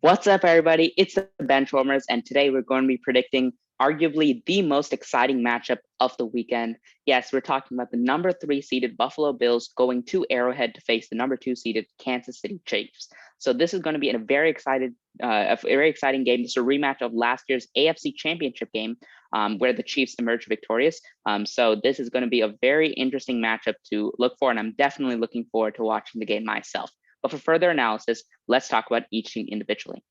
What's up, everybody? It's the Benchwarmers, and today we're going to be predicting arguably the most exciting matchup of the weekend. Yes, we're talking about the number 3 seeded Buffalo Bills going to Arrowhead to face the number 2 seeded Kansas City Chiefs. So this is going to be a very exciting game. This is a rematch of last year's AFC Championship game, where the Chiefs emerged victorious. So this is going to be a very interesting matchup to look for, and I'm definitely looking forward to watching the game myself. But for further analysis, let's talk about each team individually.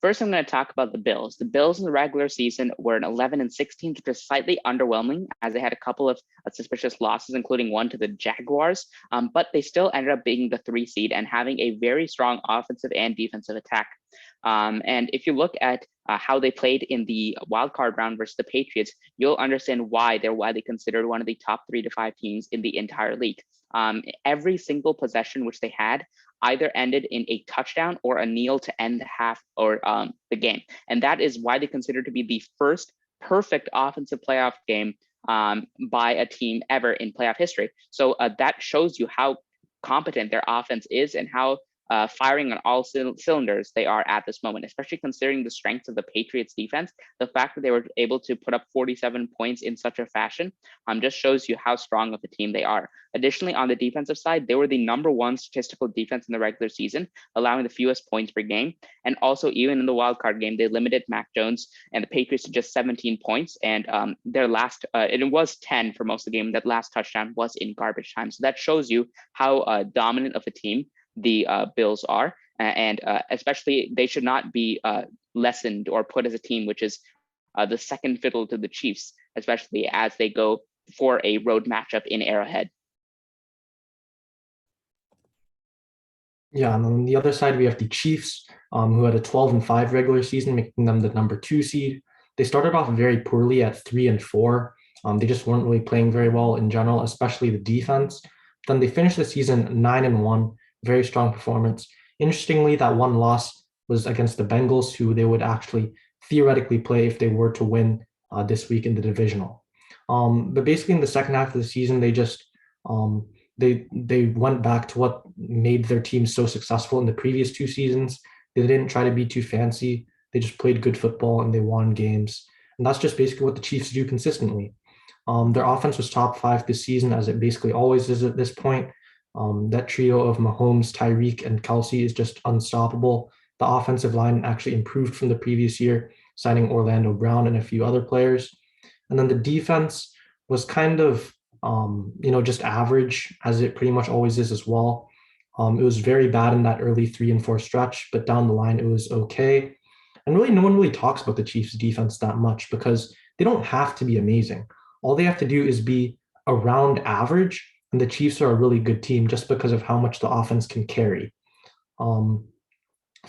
First, I'm going to talk about the Bills. The Bills in the regular season were an 11-16, which is slightly underwhelming, as they had a couple of suspicious losses, including one to the Jaguars. But they still ended up being the 3 seed and having a very strong offensive and defensive attack. And if you look at how they played in the wild card round versus the Patriots, you'll understand why they're widely considered one of the top 3 to 5 teams in the entire league. Every single possession which they had either ended in a touchdown or a kneel to end the half or the game. And that is why they consider to be the first perfect offensive playoff game by a team ever in playoff history. So that shows you how competent their offense is and how firing on all cylinders they are at this moment, especially considering the strength of the Patriots defense. The fact that they were able to put up 47 points in such a fashion just shows you how strong of a team they are. Additionally, on the defensive side, they were the number 1 statistical defense in the regular season, allowing the fewest points per game. And also, even in the wildcard game, they limited Mac Jones and the Patriots to just 17 points. And their last, it was 10 for most of the game. That last touchdown was in garbage time. So that shows you how dominant of a team the Bills are, and especially they should not be lessened or put as a team which is the second fiddle to the Chiefs, especially as they go for a road matchup in Arrowhead. Yeah, and on the other side, we have the Chiefs, who had a 12-5 regular season, making them the number 2 seed. They started off very poorly at 3-4. They just weren't really playing very well in general, especially the defense. Then they finished the season 9-1, very strong performance. Interestingly, that one loss was against the Bengals, who they would actually theoretically play if they were to win this week in the divisional. But basically, in the second half of the season, they just they went back to what made their team so successful in the previous 2 seasons. They didn't try to be too fancy. They just played good football and they won games. And that's just basically what the Chiefs do consistently. Their offense was top 5 this season, as it basically always is at this point. That trio of Mahomes, Tyreek, and Kelce is just unstoppable. The offensive line actually improved from the previous year, signing Orlando Brown and a few other players. And then the defense was kind of, just average, as it pretty much always is as well. It was very bad in that early 3-4 stretch, but down the line, it was okay. And really, no one really talks about the Chiefs' defense that much because they don't have to be amazing. All they have to do is be around average, and the Chiefs are a really good team just because of how much the offense can carry. So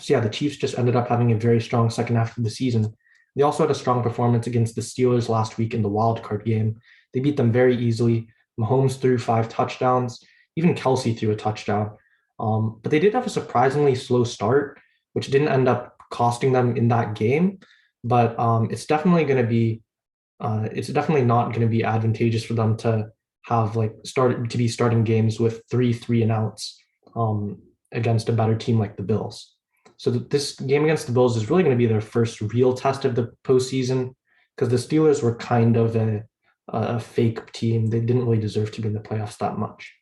yeah, the Chiefs just ended up having a very strong second half of the season. They also had a strong performance against the Steelers last week in the wild card game. They beat them very easily. Mahomes threw 5 touchdowns. Even Kelce threw a touchdown. But they did have a surprisingly slow start, which didn't end up costing them in that game. But it's definitely not going to be advantageous for them to have be starting games with 3 and outs against a better team like the Bills. So this game against the Bills is really going to be their first real test of the postseason, because the Steelers were kind of a fake team. They didn't really deserve to be in the playoffs that much.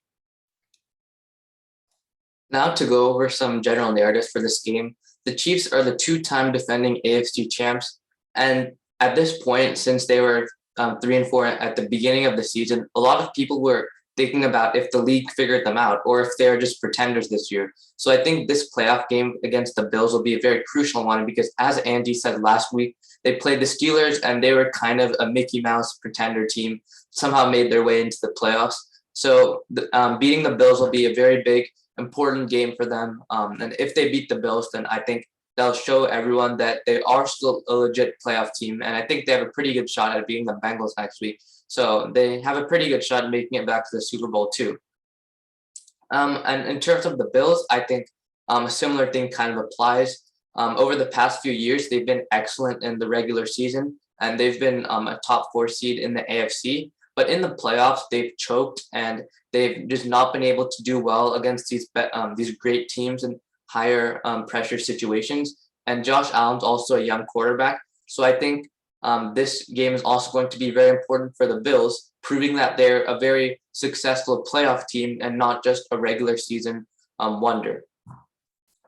Now to go over some general narratives for this game. The Chiefs are the 2-time defending AFC champs, and at this point, since they were 3-4 at the beginning of the season, a lot of people were thinking about if the league figured them out or if they're just pretenders this year. So I think this playoff game against the Bills will be a very crucial one because, as Andy said last week, they played the Steelers and they were kind of a Mickey Mouse pretender team, somehow made their way into the playoffs. So beating the Bills will be a very big, important game for them. And if they beat the Bills, then I think they'll show everyone that they are still a legit playoff team. And I think they have a pretty good shot at beating the Bengals next week. So they have a pretty good shot at making it back to the Super Bowl too. And in terms of the Bills, I think a similar thing kind of applies. Over the past few years, they've been excellent in the regular season, and they've been a top 4 seed in the AFC. But in the playoffs, they've choked and they've just not been able to do well against these great teams. And higher pressure situations. And Josh Allen's also a young quarterback. So I think this game is also going to be very important for the Bills, proving that they're a very successful playoff team and not just a regular season wonder.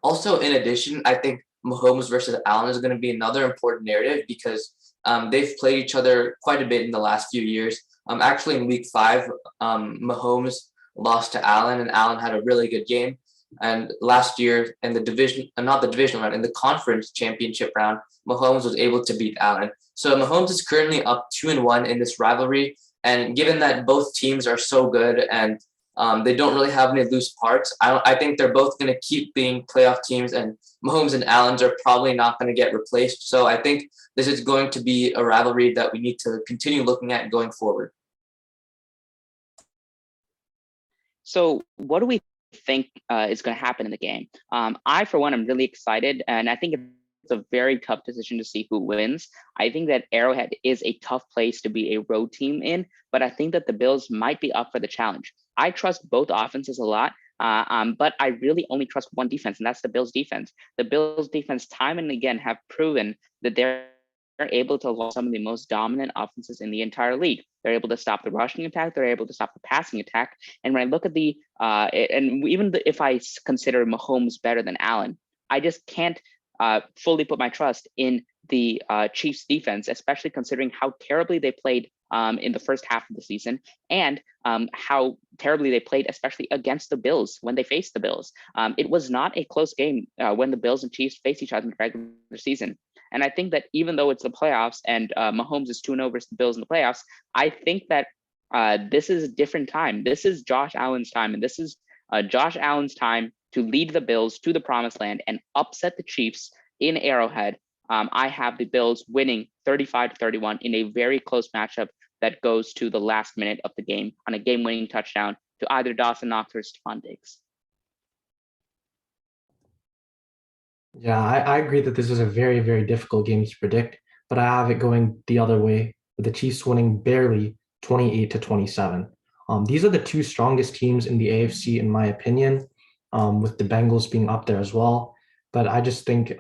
Also, in addition, I think Mahomes versus Allen is going to be another important narrative because they've played each other quite a bit in the last few years. Actually, in week 5, Mahomes lost to Allen, and Allen had a really good game. And last year in the division, not the divisional round, in the conference championship round, Mahomes was able to beat Allen. So Mahomes is currently up 2-1 in this rivalry. And given that both teams are so good and they don't really have any loose parts, I think they're both going to keep being playoff teams, and Mahomes and Allen are probably not going to get replaced. So I think this is going to be a rivalry that we need to continue looking at going forward. So what do we think is going to happen in the game? I, for one, am really excited, and I think it's a very tough decision to see who wins. I think that Arrowhead is a tough place to be a road team in, but I think that the Bills might be up for the challenge. I trust both offenses a lot, but I really only trust one defense, and that's the Bills defense. The Bills defense time and again have proven that they're able to launch some of the most dominant offenses in the entire league. They're able to stop the rushing attack. They're able to stop the passing attack. And when I look at if I consider Mahomes better than Allen, I just can't fully put my trust in the Chiefs defense, especially considering how terribly they played in the first half of the season, and how terribly they played, especially against the Bills when they faced the Bills. It was not a close game when the Bills and Chiefs faced each other in the regular season. And I think that even though it's the playoffs and Mahomes is 2-0 versus the Bills in the playoffs, I think that this is a different time. This is Josh Allen's time, and this is Josh Allen's time to lead the Bills to the promised land and upset the Chiefs in Arrowhead. I have the Bills winning 35-31 in a very close matchup that goes to the last minute of the game on a game-winning touchdown to either Dawson Knox or Stephon Diggs. Yeah, I agree that this is a very, very difficult game to predict, but I have it going the other way, with the Chiefs winning barely 28-27. These are the two strongest teams in the AFC, in my opinion, with the Bengals being up there as well. But I just think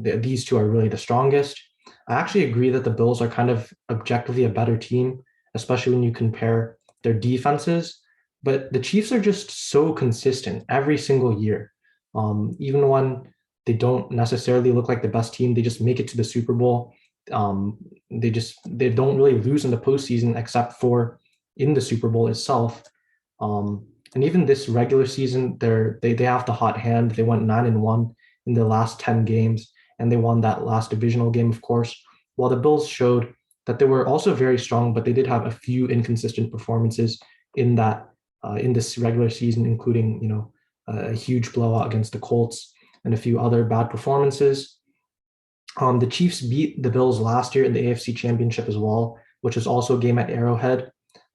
these two are really the strongest. I actually agree that the Bills are kind of objectively a better team, especially when you compare their defenses. But the Chiefs are just so consistent every single year. Even when they don't necessarily look like the best team, they just make it to the Super Bowl. They don't really lose in the postseason except for in the Super Bowl itself. And even this regular season, they have the hot hand. They went 9-1 in the last 10 games, and they won that last divisional game, of course. While the Bills showed that they were also very strong, but they did have a few inconsistent performances in this regular season, including a huge blowout against the Colts and a few other bad performances. The Chiefs beat the Bills last year in the AFC Championship as well, which was also a game at Arrowhead.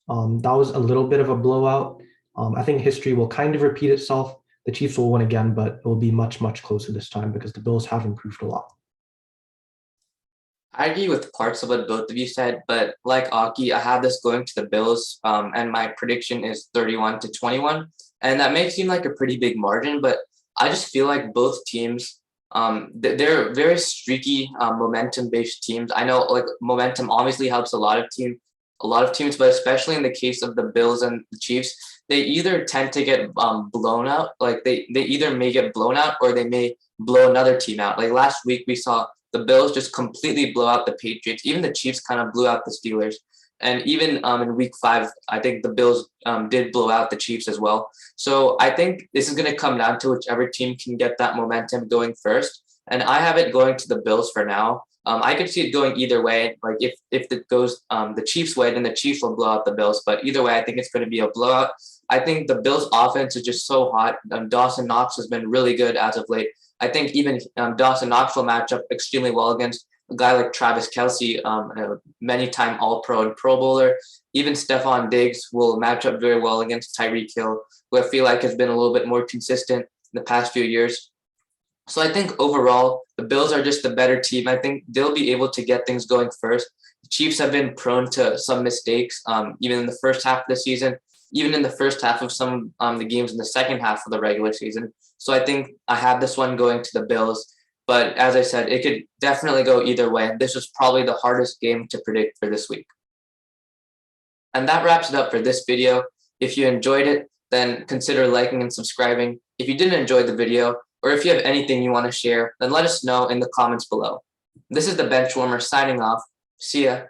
That was a little bit of a blowout. I think history will kind of repeat itself. The Chiefs will win again, but it will be much, much closer this time because the Bills have improved a lot. I agree with parts of what both of you said, but like Aki, I have this going to the Bills, and my prediction is 31-21. And that may seem like a pretty big margin, but I just feel like both teams, they're very streaky, momentum-based teams. I know like momentum obviously helps a lot of teams, but especially in the case of the Bills and the Chiefs, they either tend to get blown out, like they either may get blown out or they may blow another team out. Like last week, we saw the Bills just completely blow out the Patriots. Even the Chiefs kind of blew out the Steelers. And even in week 5, I think the Bills did blow out the Chiefs as well. So I think this is going to come down to whichever team can get that momentum going first. And I have it going to the Bills for now. I could see it going either way. Like if it goes the Chiefs' way, then the Chiefs will blow out the Bills. But either way, I think it's going to be a blowout. I think the Bills' offense is just so hot. Dawson Knox has been really good as of late. I think even Dawson Knox will match up extremely well against a guy like Travis Kelce, a many-time All-Pro and Pro Bowler. Even Stephon Diggs will match up very well against Tyreek Hill, who I feel like has been a little bit more consistent in the past few years. So I think overall, the Bills are just the better team. I think they'll be able to get things going first. The Chiefs have been prone to some mistakes, even in the first half of the season. even in the first half of some the games in the second half of the regular season. So I think I have this one going to the Bills. But as I said, it could definitely go either way. This was probably the hardest game to predict for this week. And that wraps it up for this video. If you enjoyed it, then consider liking and subscribing. If you didn't enjoy the video, or if you have anything you want to share, then let us know in the comments below. This is the Benchwarmer signing off. See ya.